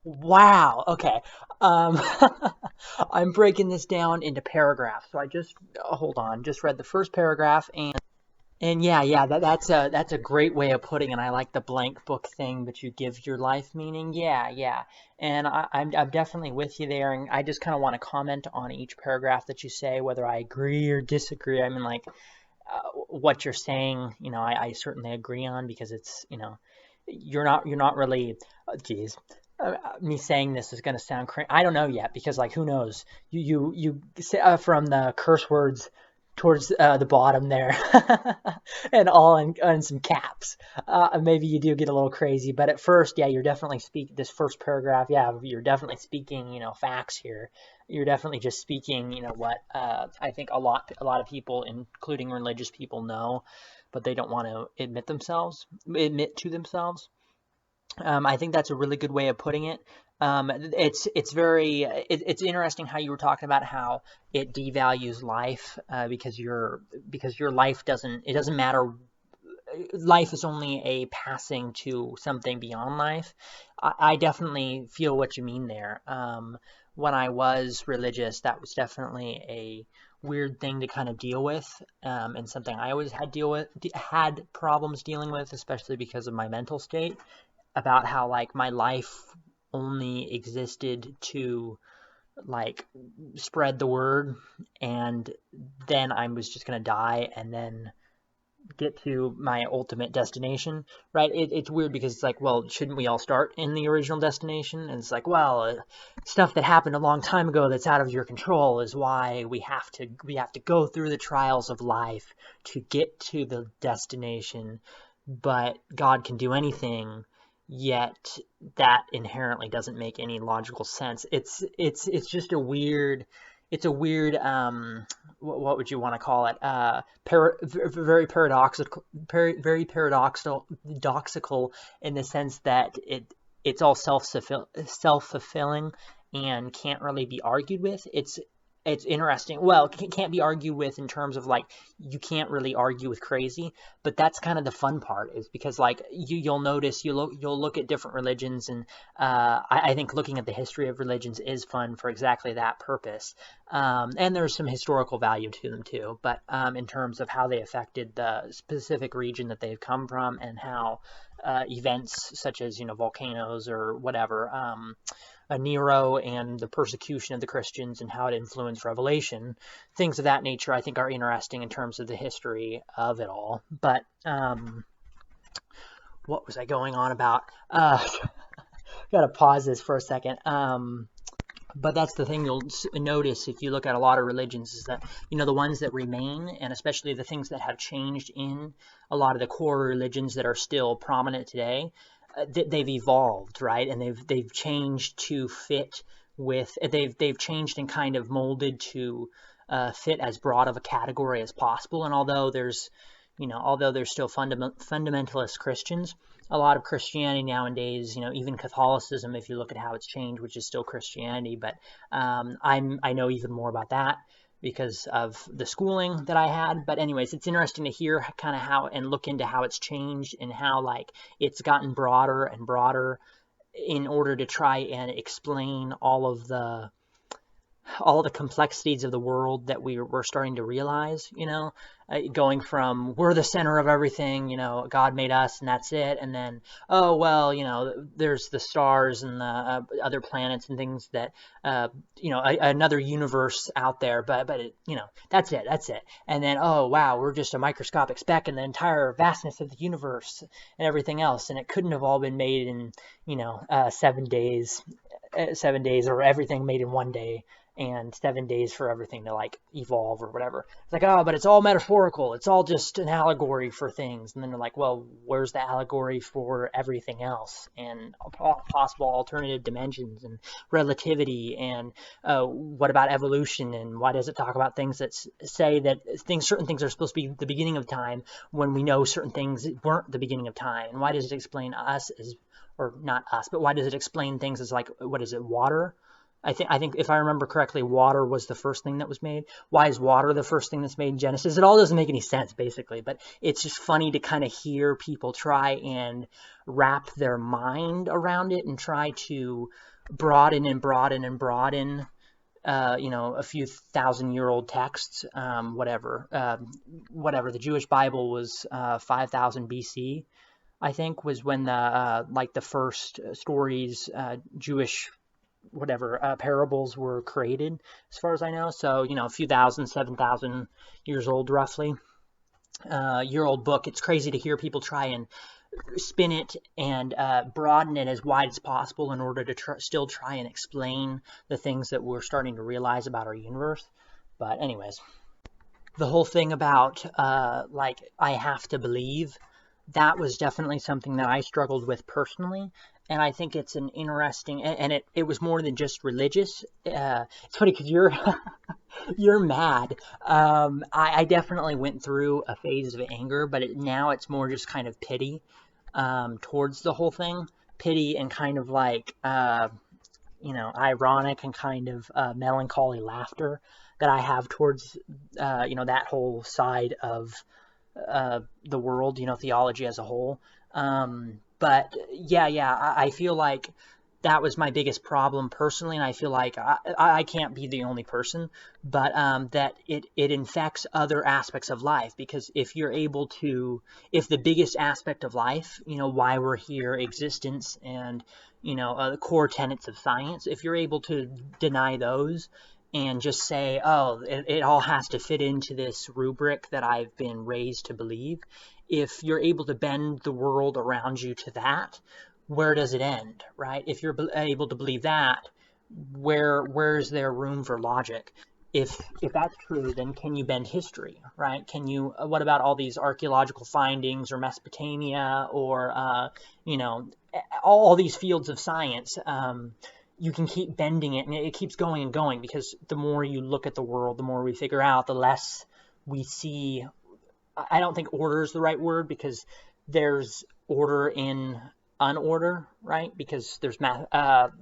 Wow. Okay. Um, I'm breaking this down into paragraphs. So I just hold on. Just read the first paragraph, and yeah, that's a great way of putting it. I like the blank book thing, but you give your life meaning. Yeah, yeah. And I'm definitely with you there. And I just kind of want to comment on each paragraph that you say, whether I agree or disagree. I mean, like what you're saying, I certainly agree on because it's, you're not really, geez, me saying this is going to sound crazy. I don't know yet because like who knows? You say, from the curse words towards the bottom there, and all in some caps. Maybe you do get a little crazy, but at first, yeah, you're definitely speak this first paragraph. Yeah, you're definitely speaking, facts here. You're definitely just speaking, what I think a lot of people, including religious people, know, but they don't want to admit to themselves. I think that's a really good way of putting it. It's interesting how you were talking about how it devalues life because your life doesn't matter. Life is only a passing to something beyond life. I definitely feel what you mean there. When I was religious, that was definitely a weird thing to kind of deal with, and something I always had problems dealing with, especially because of my mental state, about how like my life only existed to like spread the word, and then I was just gonna die and then get to my ultimate destination, right? It's weird because it's like, well, shouldn't we all start in the original destination? And it's like, well, stuff that happened a long time ago that's out of your control is why we have to go through the trials of life to get to the destination. But God can do anything, yet that inherently doesn't make any logical sense. It's just a weird it's a weird what would you want to call it? Very paradoxical, very paradoxical in the sense that it's all self fulfilling and can't really be argued with. It's interesting. Well, it can't be argued with in terms of like you can't really argue with crazy, but that's kind of the fun part is because like you'll notice you'll look at different religions, and I think looking at the history of religions is fun for exactly that purpose. And there's some historical value to them too, but in terms of how they affected the specific region that they've come from and how events such as volcanoes or whatever, Nero and the persecution of the Christians and how it influenced Revelation, things of that nature, I think are interesting in terms of the history of it all. But what was I going on about? Gotta pause this for a second. But that's the thing you'll notice if you look at a lot of religions is that the ones that remain, and especially the things that have changed in a lot of the core religions that are still prominent today, they've evolved, right? And they've changed to fit with they've changed and kind of molded to fit as broad of a category as possible. And although there's still fundamentalist Christians, a lot of Christianity nowadays, even Catholicism, if you look at how it's changed, which is still Christianity, but I know even more about that because of the schooling that I had. But anyways, it's interesting to hear kind of how and look into how it's changed and how like it's gotten broader and broader in order to try and explain all the complexities of the world that we're starting to realize, going from we're the center of everything, God made us and that's it. And then, oh, well, there's the stars and the other planets and things that, another universe out there, but that's it. And then, oh, wow, we're just a microscopic speck in the entire vastness of the universe and everything else. And it couldn't have all been made in, 7 days, 7 days, or everything made in one day, and 7 days for everything to like evolve or whatever. It's like, oh, but it's all metaphorical. It's all just an allegory for things. And then they're like, well, where's the allegory for everything else and possible alternative dimensions and relativity? And what about evolution? And why does it talk about things that say that certain things are supposed to be the beginning of time when we know certain things weren't the beginning of time? And why does it explain us as, or not us, but why does it explain things as like, what is it, water? I think if I remember correctly, water was the first thing that was made. Why is water the first thing that's made in Genesis? It all doesn't make any sense, basically, but it's just funny to kind of hear people try and wrap their mind around it and try to broaden and broaden and broaden, a few thousand-year-old texts, whatever. The Jewish Bible was 5,000 BC, I think, was when the first stories, Jewish parables were created, as far as I know. So, a few thousand, 7,000 years old, roughly. Year old book. It's crazy to hear people try and spin it and broaden it as wide as possible in order to still try and explain the things that we're starting to realize about our universe. But, anyways, the whole thing about I have to believe, that was definitely something that I struggled with personally. And I think it's an interesting, and it was more than just religious. It's funny because you're mad. I definitely went through a phase of anger, but now it's more just kind of pity towards the whole thing. Pity and kind of ironic and kind of melancholy laughter that I have towards, that whole side of the world, theology as a whole. But yeah, I feel like that was my biggest problem personally, and I feel like I can't be the only person, but that it infects other aspects of life, because if the biggest aspect of life, why we're here, existence, and the core tenets of science, if you're able to deny those and just say, oh, it all has to fit into this rubric that I've been raised to believe, if you're able to bend the world around you to that, where does it end, right? If you're able to believe that, where's there room for logic? If that's true, then can you bend history, right? What about all these archaeological findings, or Mesopotamia, or all these fields of science? You can keep bending it, and it keeps going and going, because the more you look at the world, the more we figure out, the less we see. I don't think order is the right word, because there's order in unorder, right? Because there's the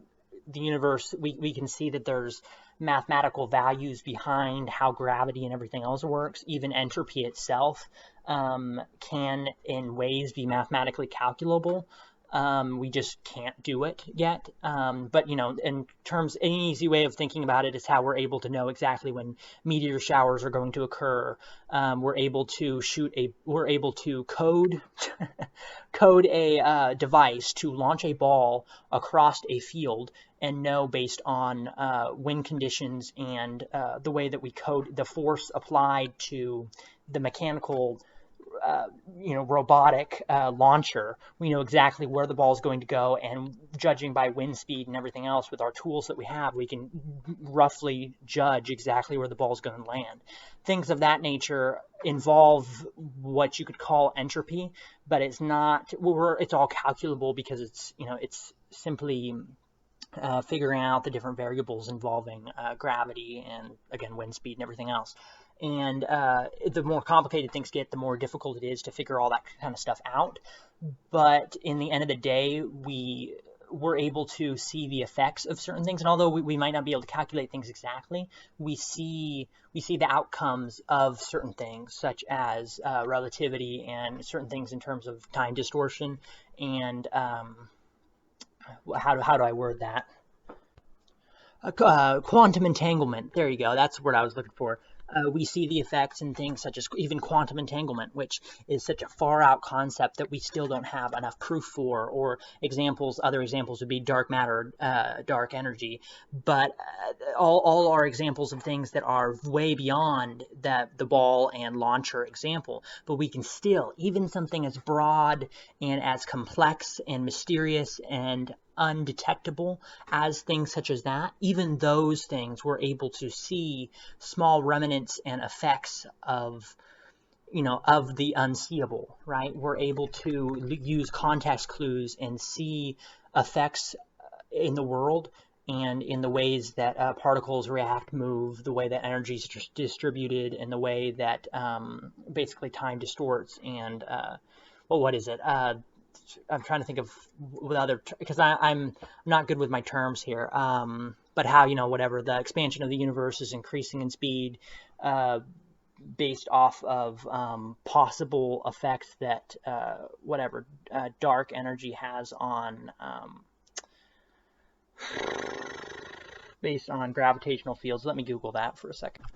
universe, we can see that there's mathematical values behind how gravity and everything else works. Even entropy itself can, in ways, be mathematically calculable. We just can't do it yet. But, in terms, an easy way of thinking about it is how we're able to know exactly when meteor showers are going to occur. We're able to code code a device to launch a ball across a field, and know, based on wind conditions and the way that we code the force applied to the mechanical robotic launcher, we know exactly where the ball is going to go, and judging by wind speed and everything else, with our tools that we have, we can roughly judge exactly where the ball is going to land. Things of that nature involve what you could call entropy, but it's not. It's all calculable, because it's simply figuring out the different variables involving gravity and, again, wind speed and everything else. And the more complicated things get, the more difficult it is to figure all that kind of stuff out. But in the end of the day, we're able to see the effects of certain things, and although we might not be able to calculate things exactly, we see the outcomes of certain things, such as relativity, and certain things in terms of time distortion, and how do I word that? Quantum entanglement. There you go. That's the word I was looking for. We see the effects in things such as even quantum entanglement, which is such a far out concept that we still don't have enough proof for, or other examples would be dark matter, dark energy. But all are examples of things that are way beyond the ball and launcher example. But we can still, even something as broad and as complex and mysterious and undetectable as things such as that, even those things we're able to see small remnants and effects of the unseeable, right? We're able to use context clues and see effects in the world, and in the ways that particles react, move, the way that energy is distributed, and the way that basically time distorts, and what is it? I'm trying to think of, because I'm not good with my terms here. but how, whatever, the expansion of the universe is increasing in speed, based off of possible effects that dark energy has on, based on gravitational fields. Let me Google that for a second.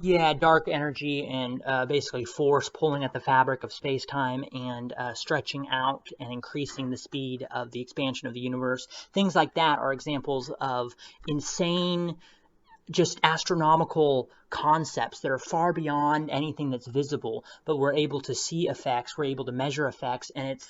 Yeah, dark energy and basically force pulling at the fabric of space-time and stretching out and increasing the speed of the expansion of the universe. Things like that are examples of insane, just astronomical concepts that are far beyond anything that's visible, but we're able to see effects, we're able to measure effects, and it's,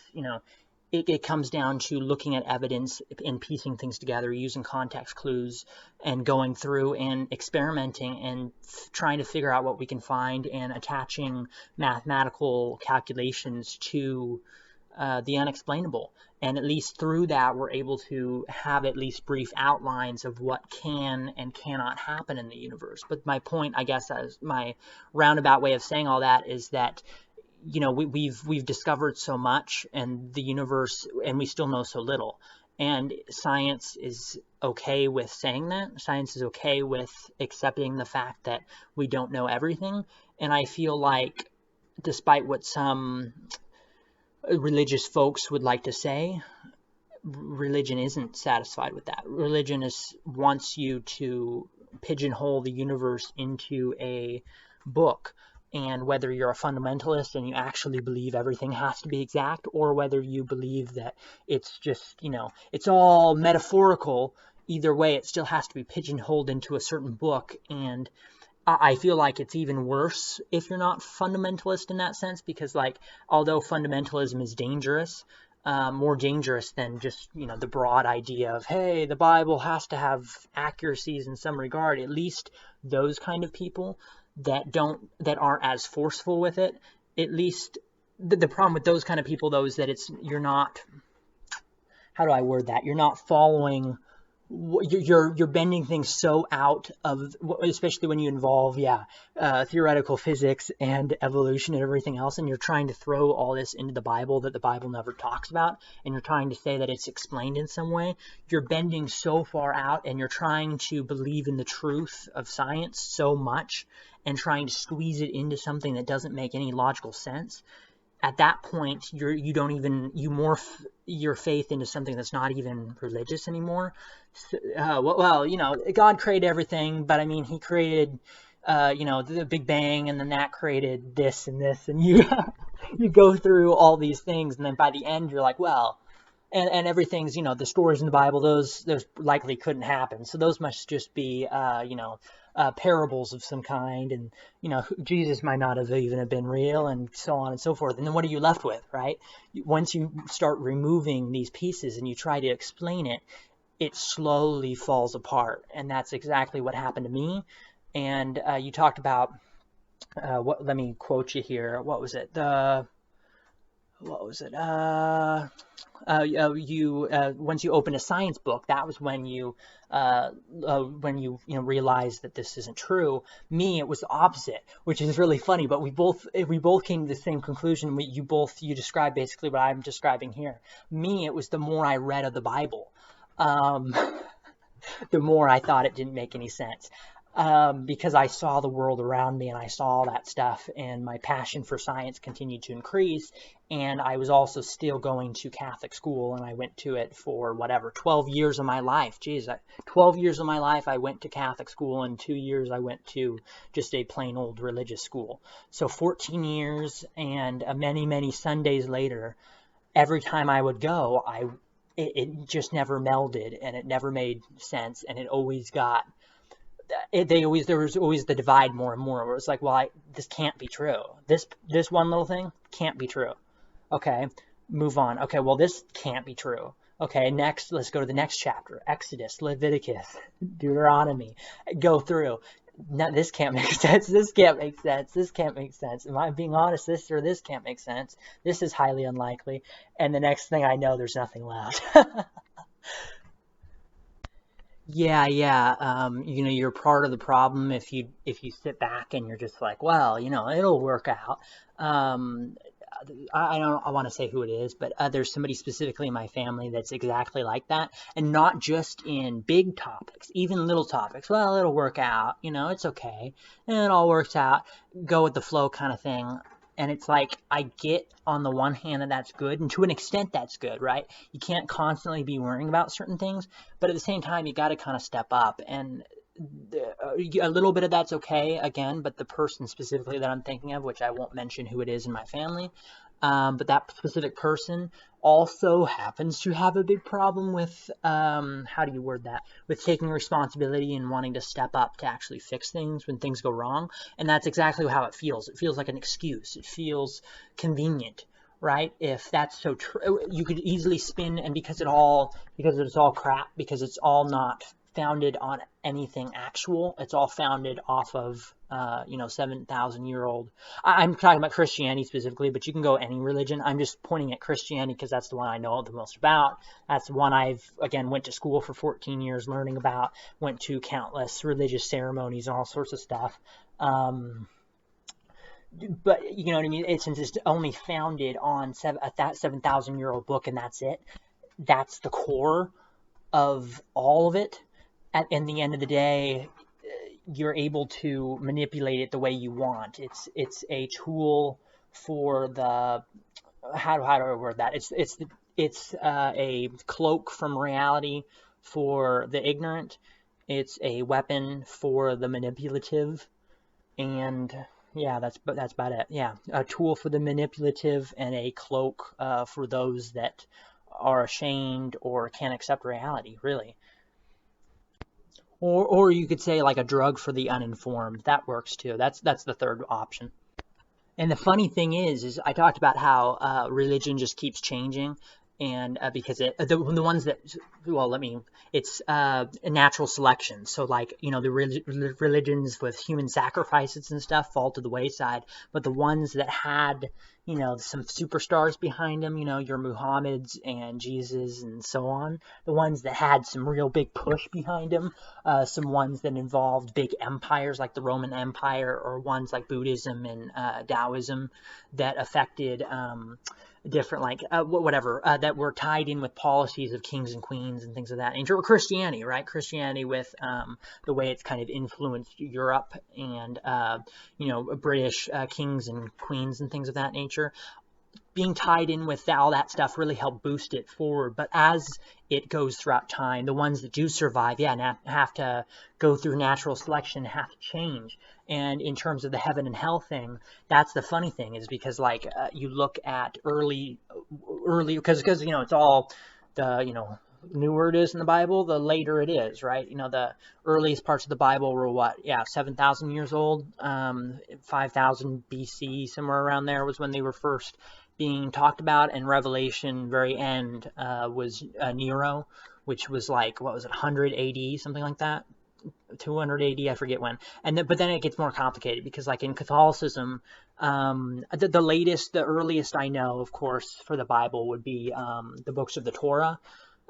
it comes down to looking at evidence and piecing things together, using context clues and going through and experimenting and trying to figure out what we can find and attaching mathematical calculations to the unexplainable. And at least through that, we're able to have at least brief outlines of what can and cannot happen in the universe. But my point, I guess, as my roundabout way of saying all that, is that we've discovered so much and the universe, and we still know so little. And science is okay with saying that. Science is okay with accepting the fact that we don't know everything. And I feel like, despite what some religious folks would like to say, religion isn't satisfied with that. Religion wants you to pigeonhole the universe into a book. And whether you're a fundamentalist and you actually believe everything has to be exact, or whether you believe that it's just, it's all metaphorical, either way, it still has to be pigeonholed into a certain book. And I feel like it's even worse if you're not fundamentalist in that sense, because, like, although fundamentalism is dangerous, more dangerous than just, the broad idea of, hey, the Bible has to have accuracies in some regard, at least those kind of people that aren't as forceful with it, at least the problem with those kind of people, though, is that you're not, how do I word that? You're not following, you're bending things so out of, especially when you involve, theoretical physics and evolution and everything else, and you're trying to throw all this into the Bible that the Bible never talks about, and you're trying to say that it's explained in some way. You're bending so far out, and you're trying to believe in the truth of science so much, and trying to squeeze it into something that doesn't make any logical sense. At that point, you morph your faith into something that's not even religious anymore. God created everything, but I mean, he created, the Big Bang, and then that created this and this, and you you go through all these things, and then by the end, you're like, well, and everything's, the stories in the Bible, those likely couldn't happen, so those must just be, parables of some kind, and Jesus might not have even been real, and so on and so forth. And then what are you left with, right? Once you start removing these pieces and you try to explain it, it slowly falls apart. And that's exactly what happened to me. And you talked about let me quote you here. What was it? Once you open a science book, that was when you realize that this isn't true. Me, it was the opposite, which is really funny. But we both came to the same conclusion. You described basically what I'm describing here. Me, it was the more I read of the Bible, the more I thought it didn't make any sense. Because I saw the world around me and I saw all that stuff, and my passion for science continued to increase. And I was also still going to Catholic school, and I went to it for 12 years of my life. 12 years of my life I went to Catholic school, and 2 years I went to just a plain old religious school. So 14 years, and many, many Sundays later, every time I would go, it just never melded, and it never made sense, and it always got... there was always the divide more and more, where it's like, well, this can't be true. This one little thing can't be true. Okay, move on. Okay, well, this can't be true. Okay, next, let's go to the next chapter. Exodus, Leviticus, Deuteronomy. Go through. No, this can't make sense. This can't make sense. This can't make sense. Am I being honest? This can't make sense. This is highly unlikely. And the next thing I know, there's nothing left. Yeah. You're part of the problem if you sit back and you're just like, well, it'll work out. I don't want to say who it is, but there's somebody specifically in my family that's exactly like that, and not just in big topics, even little topics. Well, it'll work out, it's okay, and it all works out, go with the flow kind of thing. And it's like, I get on the one hand that that's good, and to an extent that's good, right? You can't constantly be worrying about certain things, but at the same time, you got to kind of step up. And a little bit of that's okay, again, but the person specifically that I'm thinking of, which I won't mention who it is in my family, but that specific person also happens to have a big problem with, how do you word that? With taking responsibility and wanting to step up to actually fix things when things go wrong. And that's exactly how it feels. It feels like an excuse. It feels convenient, right? If that's so true, you could easily spin, and because it's all crap, because it's all not founded on anything actual. It's all founded off of, 7,000-year-old. I'm talking about Christianity specifically, but you can go any religion. I'm just pointing at Christianity because that's the one I know the most about. That's the one again, went to school for 14 years learning about, went to countless religious ceremonies and all sorts of stuff. But you know what I mean? Since it's only founded on that 7,000-year-old book, and that's it. That's the core of all of it. In the end of the day, you're able to manipulate it the way you want. It's a tool for the, how do I word that? It's a cloak from reality for the ignorant. It's a weapon for the manipulative, and yeah, that's about it. Yeah, a tool for the manipulative and a cloak for those that are ashamed or can't accept reality, really. Or you could say like a drug for the uninformed. That works too. That's the third option. And the funny thing is I talked about how religion just keeps changing, and because the ones that, well, it's natural selection. So like, the religions with human sacrifices and stuff fall to the wayside, but the ones that had, some superstars behind them, your Muhammad's and Jesus and so on, the ones that had some real big push behind them, some ones that involved big empires like the Roman Empire, or ones like Buddhism and Taoism that affected different, like whatever, that were tied in with policies of kings and queens and things of that nature. Or Christianity, right? Christianity with the way it's kind of influenced Europe and British kings and queens and things of that nature. Being tied in with all that stuff really helped boost it forward. But as it goes throughout time, the ones that do survive, have to go through natural selection, have to change. And in terms of the heaven and hell thing, that's the funny thing, is because like you look at early, because it's all the newer it is in the Bible, the later it is, right? The earliest parts of the Bible were what? Yeah, 7,000 years old, 5,000 BC, somewhere around there was when they were first being talked about. And Revelation, very end, was Nero, which was like, what was it, 100 AD, something like that? 200 AD, I forget when. But then it gets more complicated, because like in Catholicism, the earliest I know, of course, for the Bible would be the books of the Torah.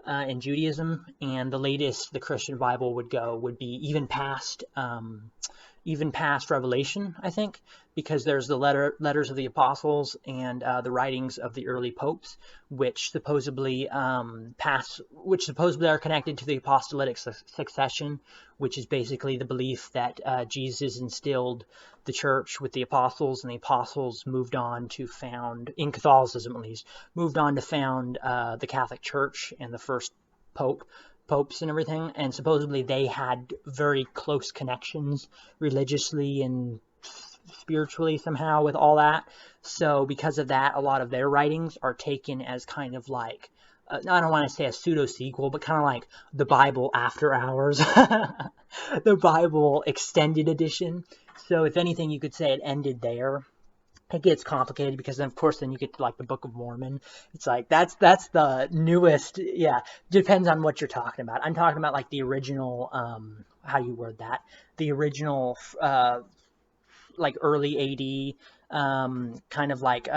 In Judaism, and the latest the Christian Bible would be even past Revelation, I think, because there's the letters of the apostles and the writings of the early popes, which supposedly are connected to the apostolic succession, which is basically the belief that Jesus instilled the church with the apostles, and the apostles moved on to found, in Catholicism at least, the Catholic Church and the first popes and everything. And supposedly they had very close connections religiously and spiritually somehow with all that. So because of that, a lot of their writings are taken as kind of like, I don't want to say a pseudo sequel, but kind of like the Bible after hours, the Bible extended edition. So if anything, you could say it ended there. It gets complicated because then, of course, then you get to like the Book of Mormon. It's like that's the newest. Yeah, depends on what you're talking about. I'm talking about like the original. How do you word that? The original, like early AD, kind of like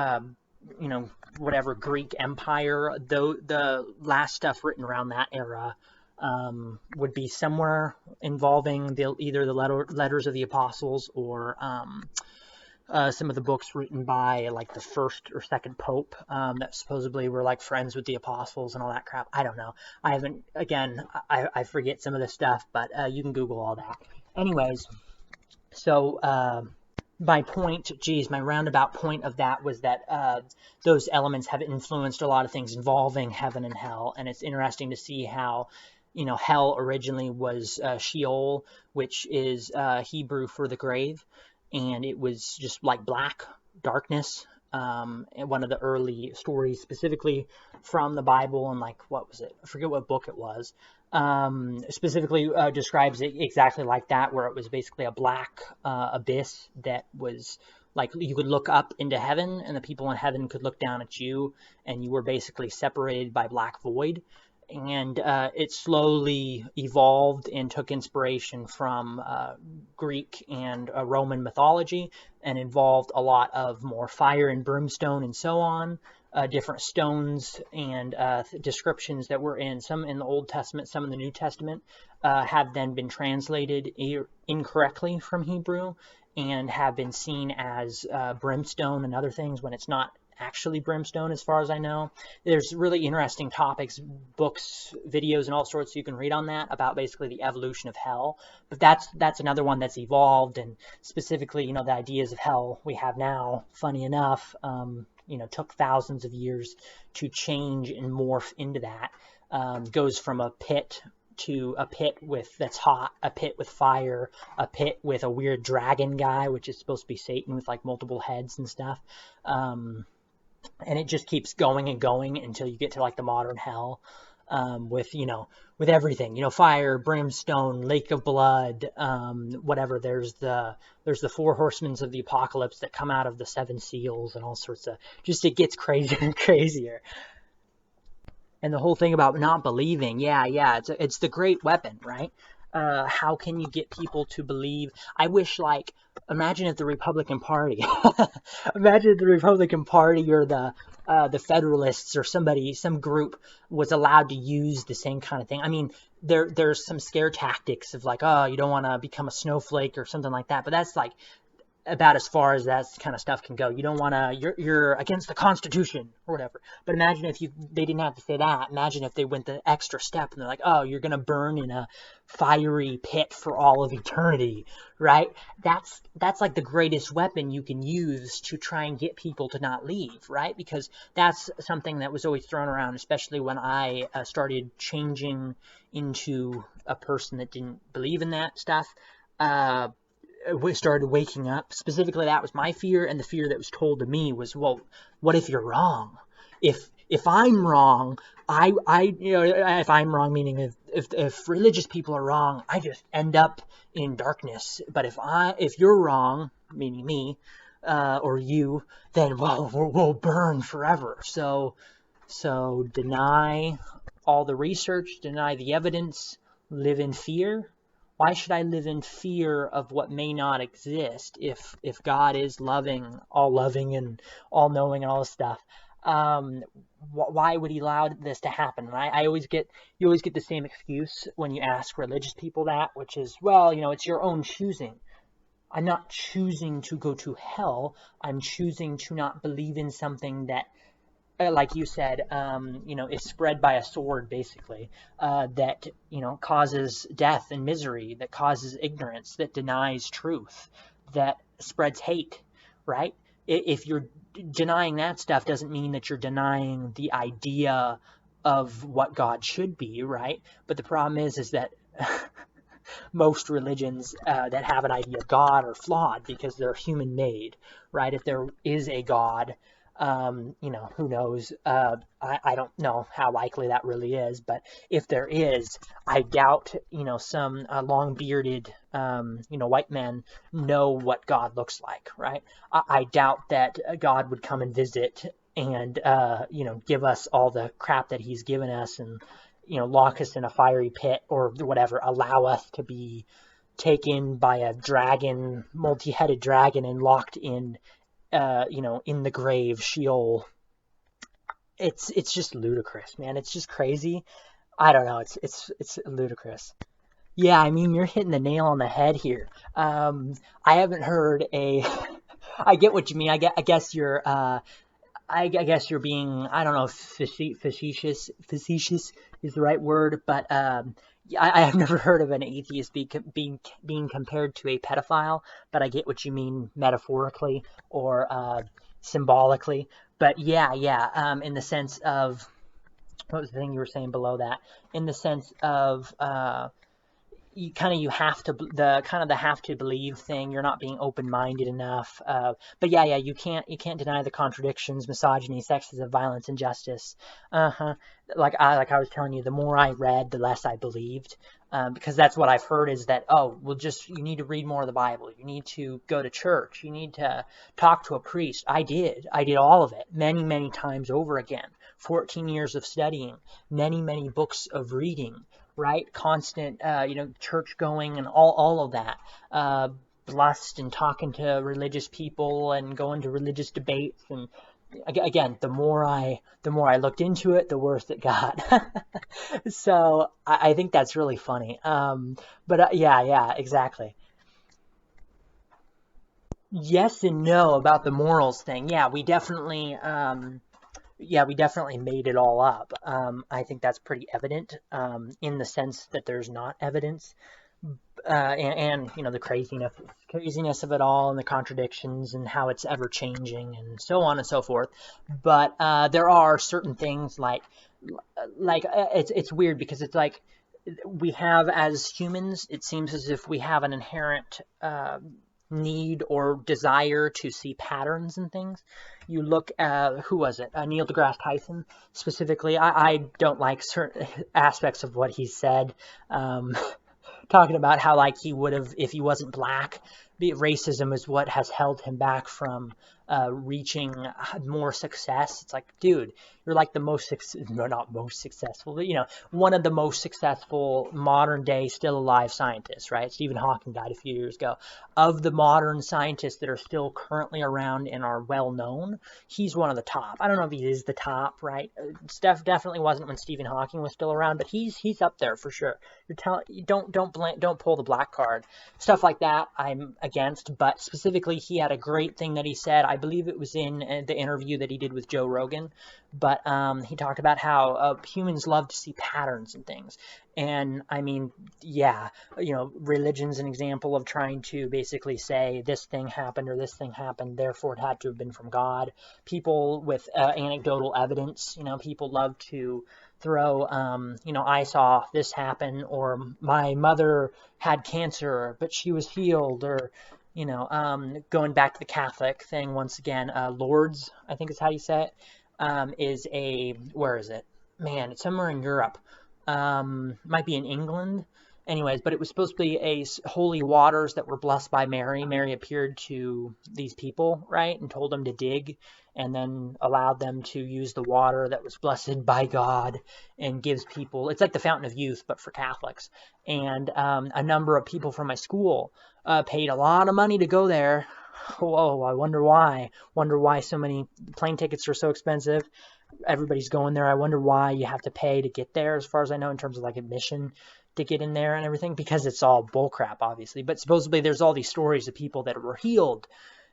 whatever, Greek Empire. Though the last stuff written around that era would be somewhere involving either the letters of the apostles, or some of the books written by like the first or second pope that supposedly were like friends with the apostles and all that crap. I don't know. I haven't, again, I forget some of the stuff, but you can Google all that. Anyways, so my point, geez, my roundabout point of that was that those elements have influenced a lot of things involving heaven and hell, and it's interesting to see how, hell originally was Sheol, which is Hebrew for the grave, and it was just like black darkness. And one of the early stories, specifically from the Bible, and like, what was it? I forget what book it was. Specifically describes it exactly like that, where it was basically a black abyss that was like you could look up into heaven, and the people in heaven could look down at you, and you were basically separated by black void. And it slowly evolved and took inspiration from Greek and Roman mythology, and involved a lot of more fire and brimstone and so on. Different stones and descriptions that were in some in the Old Testament, some in the New Testament, have then been translated incorrectly from Hebrew and have been seen as brimstone and other things when it's not actually brimstone, as far as I know. There's really interesting topics, books, videos, and all sorts you can read on that about basically the evolution of hell. But that's another one that's evolved, and specifically, the ideas of hell we have now, funny enough, took thousands of years to change and morph into that. Goes from a pit to a pit that's hot, a pit with fire, a pit with a weird dragon guy, which is supposed to be Satan with like multiple heads and stuff. And it just keeps going and going until you get to like the modern hell, with everything, fire, brimstone, lake of blood, whatever. There's the four horsemen of the apocalypse that come out of the seven seals and all sorts of, just it gets crazier and crazier. And the whole thing about not believing, it's the great weapon, right? How can you get people to believe? I wish, like, imagine if the Republican Party, imagine if the Republican Party or the Federalists or some group was allowed to use the same kind of thing. I mean, there's some scare tactics of like, oh, you don't want to become a snowflake or something like that, but that's like about as far as that kind of stuff can go. You don't want to, you're against the Constitution or whatever. But imagine if they didn't have to say that. Imagine if they went the extra step and they're like, oh, you're going to burn in a fiery pit for all of eternity, right? That's like the greatest weapon you can use to try and get people to not leave, right? Because that's something that was always thrown around, especially when I started changing into a person that didn't believe in that stuff. We started waking up. Specifically, that was my fear, and the fear that was told to me was, well, what if you're wrong? If I'm wrong, if I'm wrong, meaning if religious people are wrong, I just end up in darkness. But if you're wrong, meaning me, or you, then we'll burn forever. So deny all the research, deny the evidence, live in fear. Why should I live in fear of what may not exist if God is loving and all knowing and all this stuff? Why would he allow this to happen? And you always get the same excuse when you ask religious people that, which is, well, it's your own choosing. I'm not choosing to go to hell. I'm choosing to not believe in something that, like you said, is spread by a sword, basically, that, causes death and misery, that causes ignorance, that denies truth, that spreads hate, right? If you're denying that stuff, doesn't mean that you're denying the idea of what God should be, right? But the problem is that most religions that have an idea of God are flawed because they're human made, right? If there is a God, who knows? I don't know how likely that really is, but if there is, I doubt, some long bearded, white men know what God looks like, right? I doubt that God would come and visit and, give us all the crap that he's given us and, lock us in a fiery pit or whatever, allow us to be taken by a dragon, multi-headed dragon, and locked in in the grave, Sheol. It's just ludicrous, man. It's just crazy. I don't know. It's ludicrous. Yeah, I mean, you're hitting the nail on the head here. I haven't heard I get what you mean. I guess you're I guess you're being, I don't know if facetious is the right word, but yeah, I have never heard of an atheist being compared to a pedophile, but I get what you mean metaphorically or symbolically. But yeah, in the sense of, what was the thing you were saying below that? In the sense of you have to, the kind of the have to believe thing. You're not being open minded enough. But yeah, you can't deny the contradictions: misogyny, sexism, violence, injustice. Uh-huh. Like I was telling you, the more I read, the less I believed. Because that's what I've heard, is that, oh, well, just, you need to read more of the Bible, you need to go to church, you need to talk to a priest. I did all of it many times over again. 14 years of studying, many books of reading, right? Constant, church going and all of that. Blessed and talking to religious people and going to religious debates. And again, the more I looked into it, the worse it got. So I think that's really funny. But yeah, exactly. Yes and no about the morals thing. Yeah, we definitely made it all up. I think that's pretty evident, in the sense that there's not evidence, and the craziness of it all, and the contradictions, and how it's ever changing, and so on and so forth. But there are certain things it's weird, because it's like, we have, as humans, it seems as if we have an inherent need or desire to see patterns in things. You look at, who was it? Neil deGrasse Tyson specifically. I don't like certain aspects of what he said. Um, Talking about how, like, he would have, if he wasn't black. Racism is what has held him back from reaching more success. It's like, dude, you're like the no, not most successful, but one of the most successful modern day still alive scientists, right? Stephen Hawking died a few years ago. Of the modern scientists that are still currently around and are well known, he's one of the top. I don't know if he is the top, right? Steph definitely wasn't when Stephen Hawking was still around, but he's up there for sure. Don't pull the black card. Stuff like that I'm against, but specifically, he had a great thing that he said. I believe it was in the interview that he did with Joe Rogan, but he talked about how humans love to see patterns and things. And I mean, yeah, religion's an example of trying to basically say this thing happened or this thing happened, therefore it had to have been from God. People with anecdotal evidence, people love to throw, I saw this happen, or my mother had cancer, but she was healed, or, going back to the Catholic thing once again, Lourdes, I think is how you say it, where is it? Man, it's somewhere in Europe. Might be in England. Anyways, but it was supposed to be holy waters that were blessed by Mary. Mary appeared to these people, right, and told them to dig, and then allowed them to use the water that was blessed by God, and gives people, it's like the fountain of youth, but for Catholics. And a number of people from my school paid a lot of money to go there. Whoa, I wonder why. Wonder why so many plane tickets are so expensive. Everybody's going there. I wonder why you have to pay to get there, as far as I know, in terms of like admission to get in there and everything, because it's all bullcrap, obviously. But supposedly there's all these stories of people that were healed,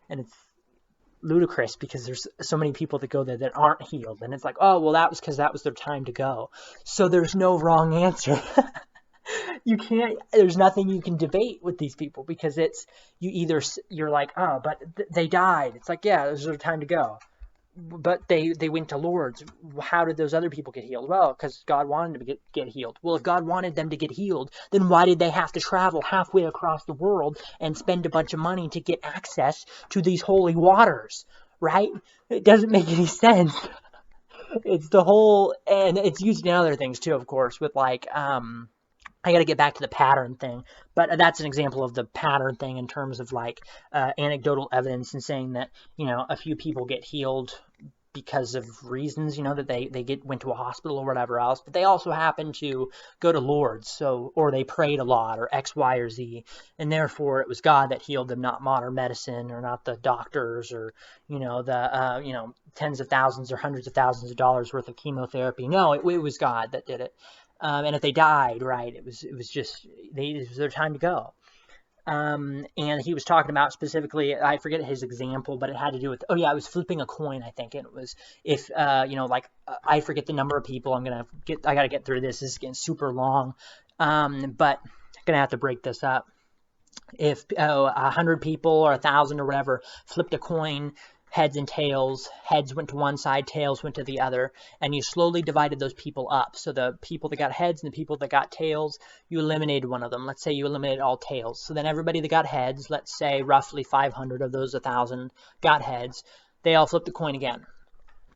and it's ludicrous because there's so many people that go there that aren't healed, and it's like, oh, well, that was because that was their time to go. So there's no wrong answer. There's nothing you can debate with these people, because you're like, oh, but they died. It's like, yeah, it was their time to go. But they went to Lourdes. How did those other people get healed? Well, because God wanted them to get healed. Well, if God wanted them to get healed, then why did they have to travel halfway across the world and spend a bunch of money to get access to these holy waters, right? It doesn't make any sense. It's the whole, and it's used in other things too, of course, with like, I got to get back to the pattern thing, but that's an example of the pattern thing in terms of like anecdotal evidence, and saying that, a few people get healed because of reasons, that they went to a hospital or whatever else, but they also happen to go to Lourdes, or they prayed a lot, or X, Y, or Z, and therefore it was God that healed them, not modern medicine, or not the doctors, or the tens of thousands or hundreds of thousands of dollars worth of chemotherapy. No, it was God that did it. And if they died, right, it was just it was their time to go. And he was talking about specifically, I forget his example, but it had to do with, oh yeah, it was flipping a coin, I think. And it was if, like, I forget the number of people. I got to get through this. This is getting super long. But I'm going to have to break this up. If 100 people or 1,000 or whatever flipped a coin, heads and tails, heads went to one side, tails went to the other, and you slowly divided those people up. So the people that got heads and the people that got tails, you eliminated one of them. Let's say you eliminated all tails. So then everybody that got heads, let's say roughly 500 of those 1,000 got heads, they all flipped the coin again.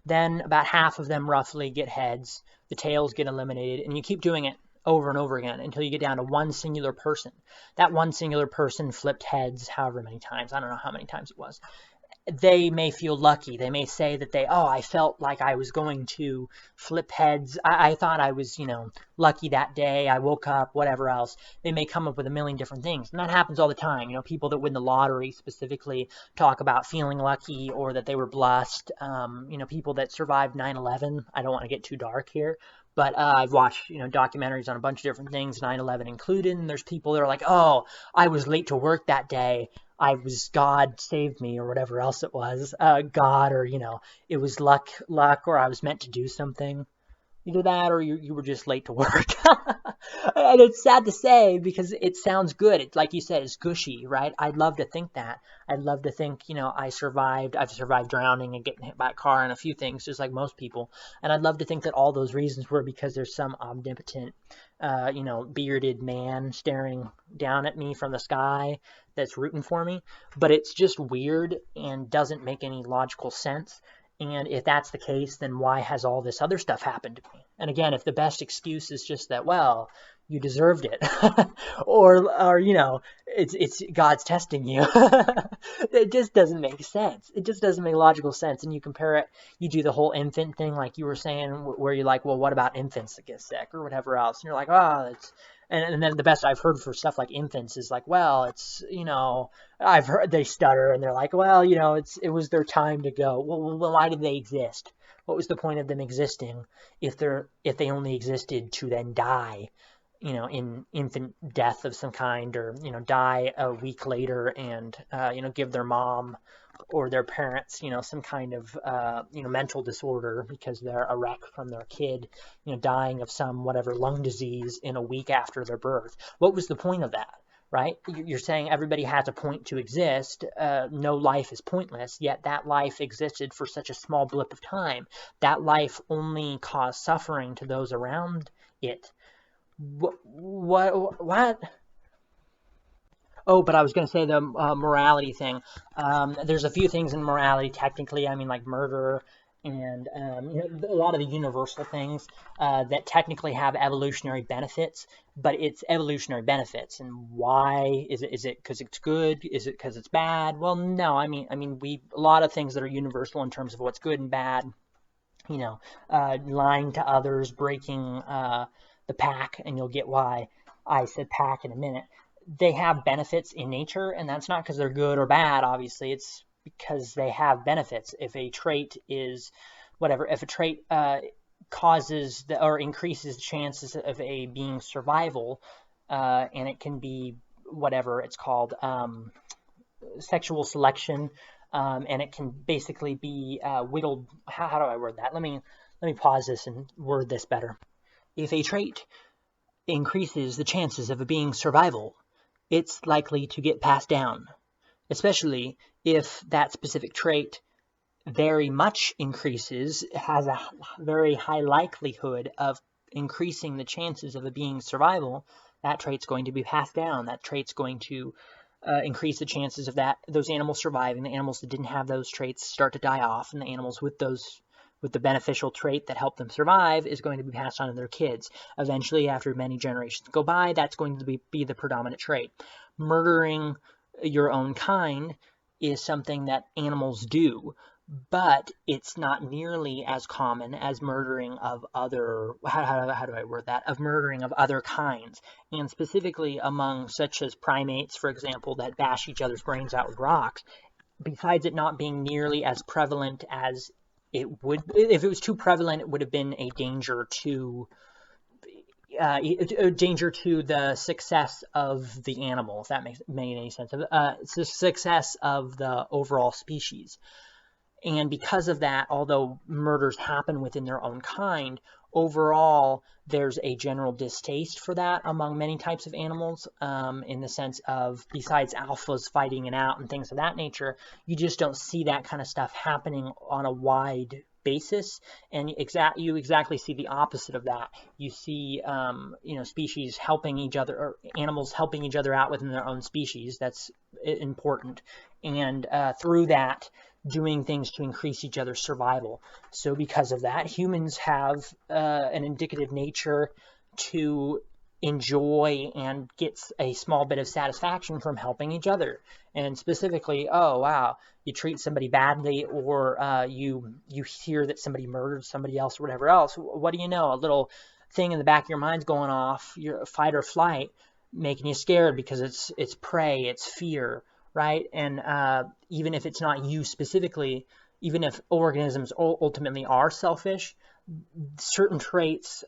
Then about half of them roughly get heads, the tails get eliminated, and you keep doing it over and over again until you get down to one singular person. That one singular person flipped heads however many times. I don't know how many times it was. They may feel lucky. They may say that I felt like I was going to flip heads. I thought I was, lucky that day. I woke up, whatever else. They may come up with a million different things. And that happens all the time. People that win the lottery specifically talk about feeling lucky or that they were blessed. People that survived 9/11. I don't want to get too dark here. But I've watched, documentaries on a bunch of different things, 9/11 included. And there's people that are like, oh, I was late to work that day. God saved me or whatever else it was. God, or, it was luck, or I was meant to do something. Either that or you were just late to work. And it's sad to say because it sounds good. It's like you said, it's gushy, right? I'd love to think that. I'd love to think, I've survived drowning and getting hit by a car and a few things, just like most people. And I'd love to think that all those reasons were because there's some omnipotent, bearded man staring down at me from the sky that's rooting for me. But it's just weird and doesn't make any logical sense. And if that's the case, then why has all this other stuff happened to me? And again, if the best excuse is just that, well, you deserved it, or it's God's testing you, it just doesn't make sense. It just doesn't make logical sense. And you compare it, you do the whole infant thing, like you were saying, where you're like, well, what about infants that get sick or whatever else? And you're like, oh, it's. And then the best I've heard for stuff like infants is like, well, it's, I've heard they stutter and they're like, well, it was their time to go. Well, why did they exist? What was the point of them existing if they only existed to then die, in infant death of some kind, or, die a week later and, give their mom or their parents, some kind of, mental disorder because they're a wreck from their kid, dying of some whatever lung disease in a week after their birth. What was the point of that, right? You're saying everybody has a point to exist. No life is pointless, yet that life existed for such a small blip of time. That life only caused suffering to those around it. What? Oh, but I was going to say the morality thing. There's a few things in morality, technically. I mean, like murder and a lot of the universal things that technically have evolutionary benefits, but it's evolutionary benefits. And why? Is it because it's good? Is it because it's bad? Well, no. I mean, a lot of things that are universal in terms of what's good and bad. Lying to others, breaking the pack, and you'll get why I said pack in a minute. They have benefits in nature, and that's not because they're good or bad, obviously. It's because they have benefits. If a trait is whatever, if a trait causes or increases the chances of a being's survival, and it can be whatever it's called, sexual selection, and it can basically be whittled. How do I word that? Let me pause this and word this better. If a trait increases the chances of a being's survival, it's likely to get passed down, especially if that specific trait very much increases, has a very high likelihood of increasing the chances of a being's survival. That trait's going to be passed down. That trait's going to increase the chances of those animals surviving. The animals that didn't have those traits start to die off, and the animals with the beneficial trait that helped them survive is going to be passed on to their kids. Eventually, after many generations go by, that's going to be the predominant trait. Murdering your own kind is something that animals do, but it's not nearly as common as murdering of other, how do I word that, of murdering of other kinds, and specifically among such as primates, for example, that bash each other's brains out with rocks. Besides it not being nearly as prevalent as it would, if it was too prevalent, it would have been a danger to danger to the success of the animal, if that makes any sense. It's the success of the overall species. And because of that, although murders happen within their own kind, overall there's a general distaste for that among many types of animals, in the sense of, besides alphas fighting it out and things of that nature, you just don't see that kind of stuff happening on a wide basis. And you exactly see the opposite of that. You see, species helping each other, or animals helping each other out within their own species. That's important. And through that, doing things to increase each other's survival. So because of that, humans have an indicative nature to enjoy and gets a small bit of satisfaction from helping each other. And specifically, oh wow, you treat somebody badly, or you hear that somebody murdered somebody else or whatever else, what do you know, a little thing in the back of your mind's going off, your fight or flight, making you scared because it's prey, it's fear, right? And even if it's not you specifically, even if organisms ultimately are selfish, certain traits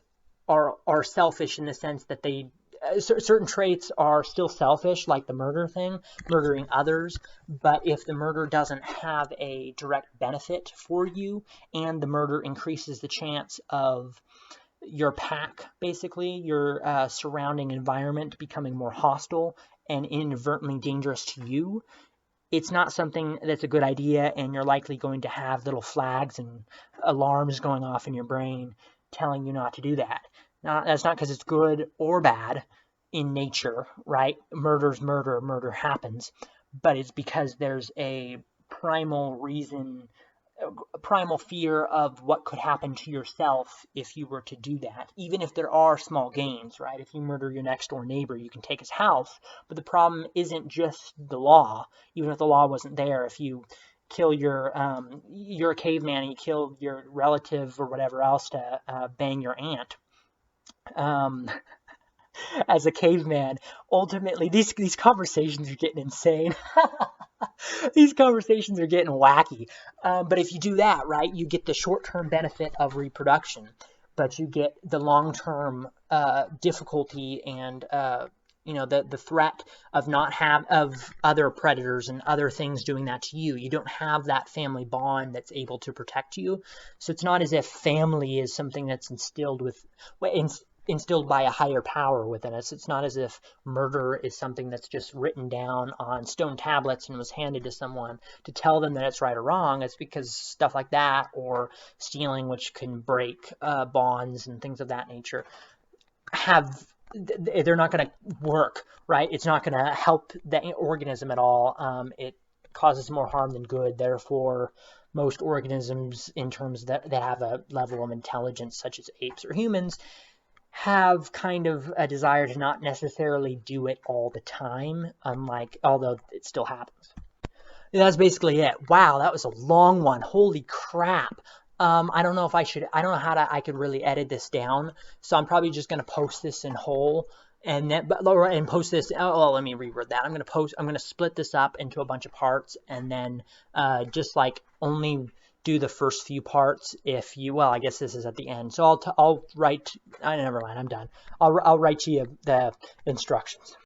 are selfish in the sense that they certain traits are still selfish, like the murder thing, murdering others. But if the murder doesn't have a direct benefit for you, and the murder increases the chance of your pack, basically your surrounding environment, becoming more hostile and inadvertently dangerous to you, it's not something that's a good idea, and you're likely going to have little flags and alarms going off in your brain telling you not to do that. Now, that's not because it's good or bad in nature, right? Murder's murder, murder happens, but it's because there's a primal reason, a primal fear of what could happen to yourself if you were to do that. Even if there are small gains, right? If you murder your next door neighbor, you can take his house, but the problem isn't just the law. Even if the law wasn't there, if you kill you're a caveman and you kill your relative or whatever else to bang your aunt, as a caveman, ultimately these conversations are getting insane. These conversations are getting wacky. But if you do that, right, you get the short-term benefit of reproduction, but you get the long-term difficulty and the threat of of other predators and other things doing that to you. You don't have that family bond that's able to protect you. So it's not as if family is something that's instilled by a higher power within us. It's not as if murder is something that's just written down on stone tablets and was handed to someone to tell them that it's right or wrong. It's because stuff like that, or stealing, which can break bonds and things of that nature, they're not going to work, right? It's not going to help the organism at all. It causes more harm than good. Therefore, most organisms, in terms that have a level of intelligence, such as apes or humans, have kind of a desire to not necessarily do it all the time, although it still happens. That's basically it. Wow, that was a long one. Holy crap. I don't know if I could really edit this down, so I'm probably just going to post this in whole, and post this. Oh, let me reword that. I'm going to split this up into a bunch of parts, and then just like only do the first few parts I guess this is at the end. So I'll write, never mind, I'm done. I'll write to you the instructions.